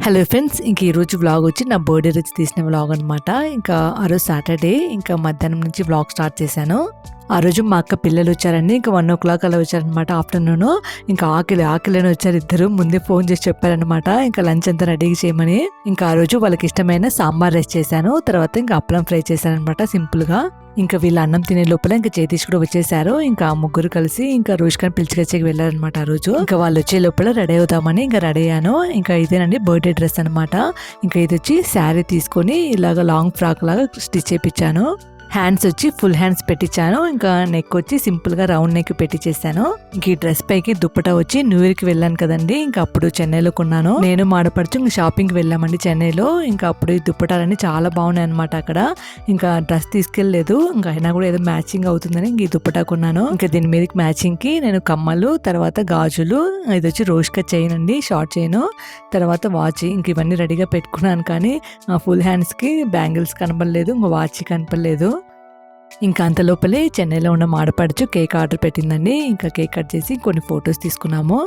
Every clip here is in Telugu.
హలో ఫ్రెండ్స్, ఇంక ఈరోజు వ్లాగ్ వచ్చి నా బర్త్డే రోజు తీసిన వ్లాగ్ అనమాట. ఇంకా ఆ రోజు సాటర్డే, ఇంకా మధ్యాహ్నం నుంచి వ్లాగ్ స్టార్ట్ చేశాను. ఆ రోజు మా అక్క పిల్లలు వచ్చారండి. ఇంకా 1:00 అలా వచ్చారనమాట ఆఫ్టర్నూన్. ఇంకా ఆకలిని వచ్చారు ఇద్దరు. ముందే ఫోన్ చేసి చెప్పారనమాట ఇంకా లంచ్ అంతా రెడీ చేయమని. ఇంకా ఆ రోజు వాళ్ళకి ఇష్టమైన సాంబార్ రైస్ చేశాను. తర్వాత ఇంకా అప్పలం ఫ్రై చేశాను అనమాట సింపుల్ గా. ఇంకా వీళ్ళ అన్నం తినే లోపల ఇంకా జగదీష్ కూడా వచ్చేసారు. ఇంకా ముగ్గురు కలిసి ఇంకా రోష్కాని పిలిచికొచ్చేకి వెళ్ళారనమాట ఆ రోజు. ఇంకా వాళ్ళు వచ్చే లోపల రెడీ అవుతామని ఇంకా రెడీ అయ్యాను. ఇంకా ఇదేనండి బర్త్డే డ్రెస్ అనమాట. ఇంకా ఇది వచ్చి శారీ తీసుకొని ఇలాగ లాంగ్ ఫ్రాక్ లాగా స్టిచ్ చేయించాను. హ్యాండ్స్ వచ్చి ఫుల్ హ్యాండ్స్ పెట్టించాను. ఇంకా నెక్ వచ్చి సింపుల్ గా రౌండ్ నెక్ పెట్టించేసాను. ఇంక ఈ డ్రెస్ పైకి దుప్పటా వచ్చి న్యూ ఇయర్ కి వెళ్ళాను కదండి. ఇంకా అప్పుడు చెన్నైలో కొన్నాను. నేను మాడపడుచు ఇంకా షాపింగ్ కి వెళ్ళామండి చెన్నైలో. ఇంకా అప్పుడు ఈ దుప్పటాలన్నీ చాలా బాగున్నాయి అనమాట అక్కడ. ఇంకా డ్రెస్ తీసుకెళ్ళలేదు. ఇంకా అయినా కూడా ఏదో మ్యాచింగ్ అవుతుందని ఇంక ఈ దుప్పటా కొన్నాను. ఇంకా దీని మీదకి మ్యాచింగ్ కి నేను కమ్మలు, తర్వాత గాజులు, ఇది వచ్చి రోష్కా చైన్ అండి, షార్ట్ చైన్, తర్వాత వాచ్, ఇంక ఇవన్నీ రెడీగా పెట్టుకున్నాను. కానీ ఫుల్ హ్యాండ్స్ కి బ్యాంగిల్స్ కనపడలేదు, ఇంకా వాచ్ కనపడలేదు. ఇంకా అంత లోపలే చెన్నైలో ఉన్న మాడపడుచు కేక్ ఆర్డర్ పెట్టిందండి. ఇంకా కేక్ కట్ చేసి కొన్ని ఫొటోస్ తీసుకున్నాము.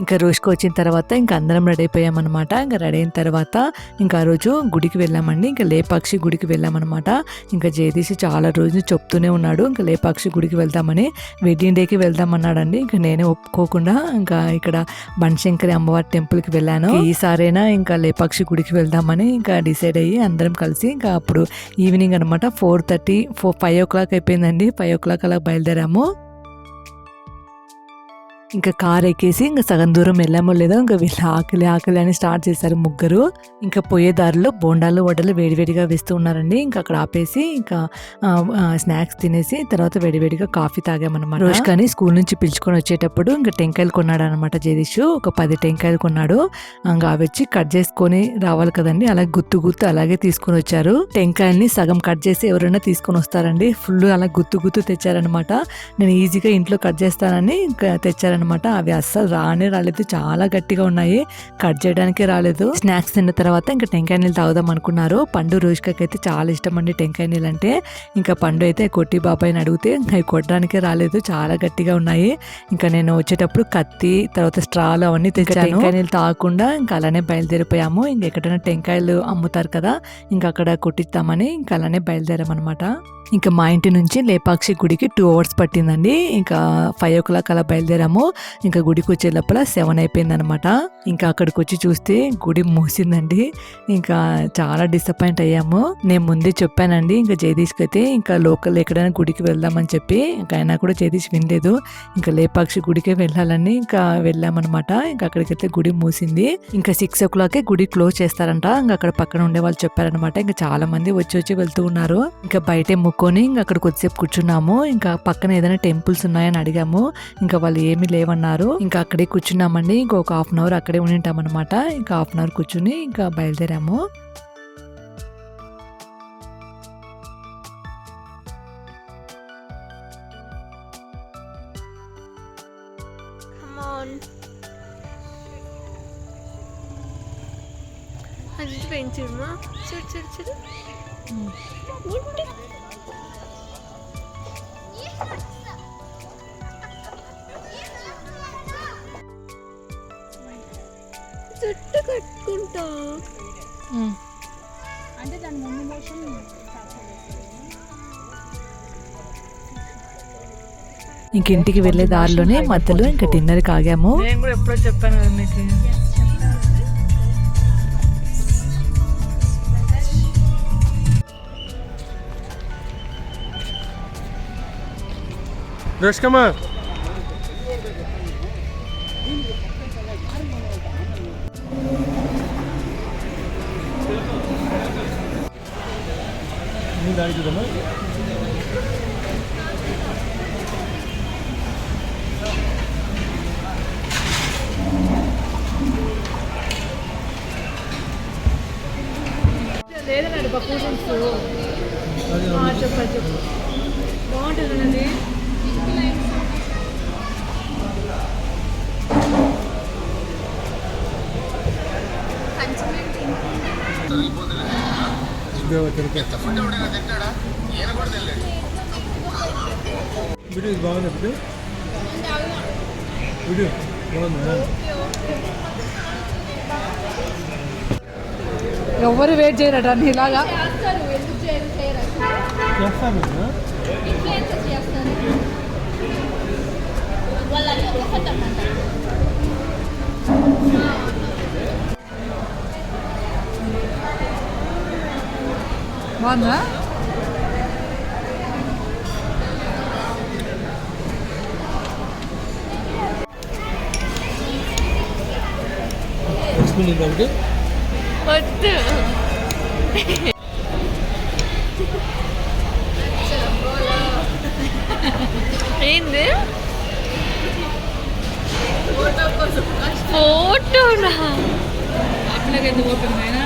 ఇంకా రోష్కి వచ్చిన తర్వాత ఇంకా అందరం రెడీ అయిపోయామన్నమాట. ఇంకా రెడీ అయిన తర్వాత ఇంకా ఆ రోజు గుడికి వెళ్ళామండి. ఇంకా లేపాక్షి గుడికి వెళ్ళామన్నమాట. ఇంకా జగదీష్ చాలా రోజులు చెప్తూనే ఉన్నాడు ఇంకా లేపాక్షి గుడికి వెళ్దామని, వెడ్డింగ్ డేకి వెళ్దామన్నాడండి. ఇంకా నేనే ఒప్పుకోకుండా ఇంకా ఇక్కడ బనశంకరి అమ్మవారి టెంపుల్కి వెళ్ళాను. ఈసారైనా ఇంకా లేపాక్షి గుడికి వెళ్దామని ఇంకా డిసైడ్ అయ్యి అందరం కలిసి ఇంకా అప్పుడు ఈవినింగ్ అనమాట 5 o'clock అయిపోయిందండి. 5 o'clock అలా బయలుదేరాము. ఇంకా కార్ ఎక్కేసి ఇంకా సగం దూరం వెళ్ళామో లేదో ఇంకా వీళ్ళు ఆకలి అని స్టార్ట్ చేశారు ముగ్గురు. ఇంకా పోయే దారిలో బోండాలు వడలు వేడివేడిగా వేస్తూ ఉన్నారండి. ఇంకా అక్కడ ఆపేసి ఇంకా స్నాక్స్ తినేసి తర్వాత వేడివేడిగా కాఫీ తాగామన్నమాట. రోష్కాని స్కూల్ నుంచి పిలుచుకొని వచ్చేటప్పుడు ఇంకా టెంకాయలు కొన్నాడు అనమాట జగదీష్. ఒక 10 టెంకాయలు కొన్నాడు. ఇంకా అవి వచ్చి కట్ చేసుకొని రావాలి కదండి, అలాగే గుత్తు అలాగే తీసుకొని వచ్చారు. టెంకాయల్ని సగం కట్ చేసి ఎవరైనా తీసుకొని వస్తారండి, ఫుల్ అలా గుత్తు తెచ్చారనమాట. నేను ఈజీగా ఇంట్లో కట్ చేస్తానని ఇంకా తెచ్చారనమాట. అవి అస్సలు రాలేదు, చాలా గట్టిగా ఉన్నాయి, కట్ చేయడానికే రాలేదు. స్నాక్స్ తిన్న తర్వాత ఇంకా టెంకాయ నీళ్ళు తాగుదాం అనుకున్నారు. పండు రోష్కకి అయితే చాలా ఇష్టం అండి టెంకాయ నీళ్ళు అంటే. ఇంకా పండు అయితే కొట్టి బాబాయ్ని అడిగితే అవి కొట్టడానికే రాలేదు, చాలా గట్టిగా ఉన్నాయి. ఇంకా నేను వచ్చేటప్పుడు కత్తి, తర్వాత స్ట్రాలు అవన్నీ తెచ్చాను. టెంకాయ నీళ్ళు తాగకుండా ఇంకా అలానే బయలుదేరిపోయాము. ఇంకా ఎక్కడైనా టెంకాయలు అమ్ముతారు కదా, ఇంకా అక్కడ కొట్టిస్తామని ఇంకా అలానే బయలుదేరామన్నమాట. ఇంకా మా ఇంటి నుంచి లేపాక్షి గుడికి 2 hours పట్టిందండి. ఇంకా 5 o'clock అలా బయలుదేరాము. ఇంకా గుడికి వచ్చే లోపల 7 అయిపోయింది అనమాట. ఇంకా అక్కడికి వచ్చి చూస్తే గుడి మూసిందండి. ఇంకా చాలా డిసప్పాయింట్ అయ్యాము. నేను ముందే చెప్పానండి ఇంకా జగదీష్కి అయితే ఇంకా లోకల్ ఎక్కడైనా గుడికి వెళ్దామని చెప్పి. ఇంకా అయినా కూడా జగదీష్ వినలేదు. ఇంకా లేపాక్షి గుడికే వెళ్ళాలని ఇంకా వెళ్ళామన్నమాట. ఇంకా అక్కడికైతే గుడి మూసింది. ఇంకా 6 o'clock గుడి క్లోజ్ చేస్తారంట. ఇంకా అక్కడ పక్కన ఉండే వాళ్ళు చెప్పారనమాట. ఇంకా చాలా మంది వచ్చి వెళ్తూ ఉన్నారు. ఇంకా బయటే ముక్కొని ఇంకా అక్కడ కొద్దిసేపు కూర్చున్నాము. ఇంకా పక్కన ఏదైనా టెంపుల్స్ ఉన్నాయని అడిగాము. ఇంకా వాళ్ళు ఏమీ లేవన్నారు. ఇంకా అక్కడే కూర్చున్నామండి. ఇంకొక 1/2 hour అక్కడే ఉండింటామన్నమాట. ఇంకా 1/2 hour కూర్చుని ఇంకా బయలుదేరాము. చుట్టు కట్టుకుంటా అంటే దాని ముందు మోషన్. ఇంక ఇంటికి వెళ్లే దారిలోనే మధ్యలో ఇంకా డిన్నర్కి ఆగాము. నేను కూడా ఎప్పుడో చెప్పాను కదా మీకు. రోష్కమ్మా దాడి చూడమ్మా. లేదన్నాడు బక్కు చెప్పు బాగుంటుంది. వీడియో బాగుంది వీడియో వీడియో బాగుందా ఎవరు వెయిట్ చేయరట ఇలాగా చేస్తారు ఎందుకు చేయరు చేస్తాను ఇన్ఫ్లుయెన్సర్స్ చేస్తారు వాళ్ళని ఒక్కొక్కటి అంటారు బాగుందా ఎక్స్ప్లెయిన్ కాబట్టి వద్దు ఏంది ఫోటోనా అట్లాగే ఎందుకు పోతుంది ఆయన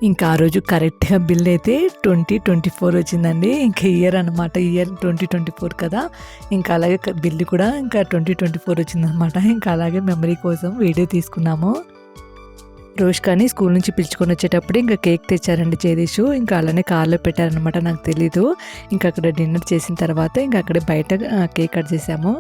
ఇంకా ఆ రోజు కరెక్ట్గా బిల్ అయితే 2024 వచ్చిందండి. ఇంకా ఇయర్ అనమాట, ఇయర్ 2024 కదా. ఇంకా అలాగే బిల్లు కూడా ఇంకా 2024 వచ్చిందనమాట. ఇంకా అలాగే మెమరీ కోసం వీడియో తీసుకున్నాము. రోష్కాని స్కూల్ నుంచి పిలుచుకొని వచ్చేటప్పుడు ఇంకా కేక్ తెచ్చారండి జగదీష్. ఇంకా అలానే కార్లో పెట్టారనమాట, నాకు తెలీదు. ఇంకా అక్కడ డిన్నర్ చేసిన తర్వాత ఇంకా అక్కడే బయట కేక్ కట్ చేసాము.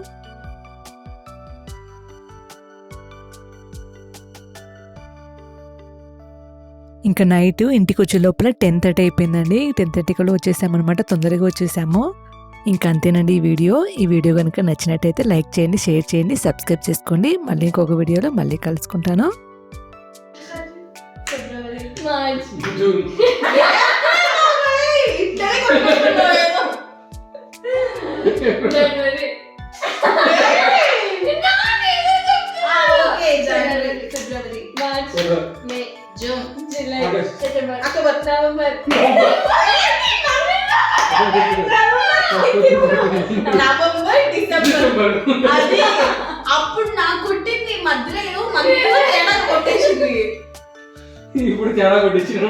ఇంకా నైట్ ఇంటికి వచ్చే లోపల 10:30 అయిపోయిందండి. 10:30 కల్లా వచ్చేసామన్నమాట, తొందరగా వచ్చేసాము. ఇంకా అంతేనండి ఈ వీడియో కనుక నచ్చినట్టయితే లైక్ చేయండి, షేర్ చేయండి, సబ్స్క్రైబ్ చేసుకోండి. మళ్ళీ ఇంకొక వీడియోలో మళ్ళీ కలుసుకుంటాను. June July September October November December. అది అప్పుడు నాకు కొట్టింది మధ్యలో ఏదో మధ్యలో తేడా కొట్టేసింది. ఇప్పుడు తేడా కొట్టించిన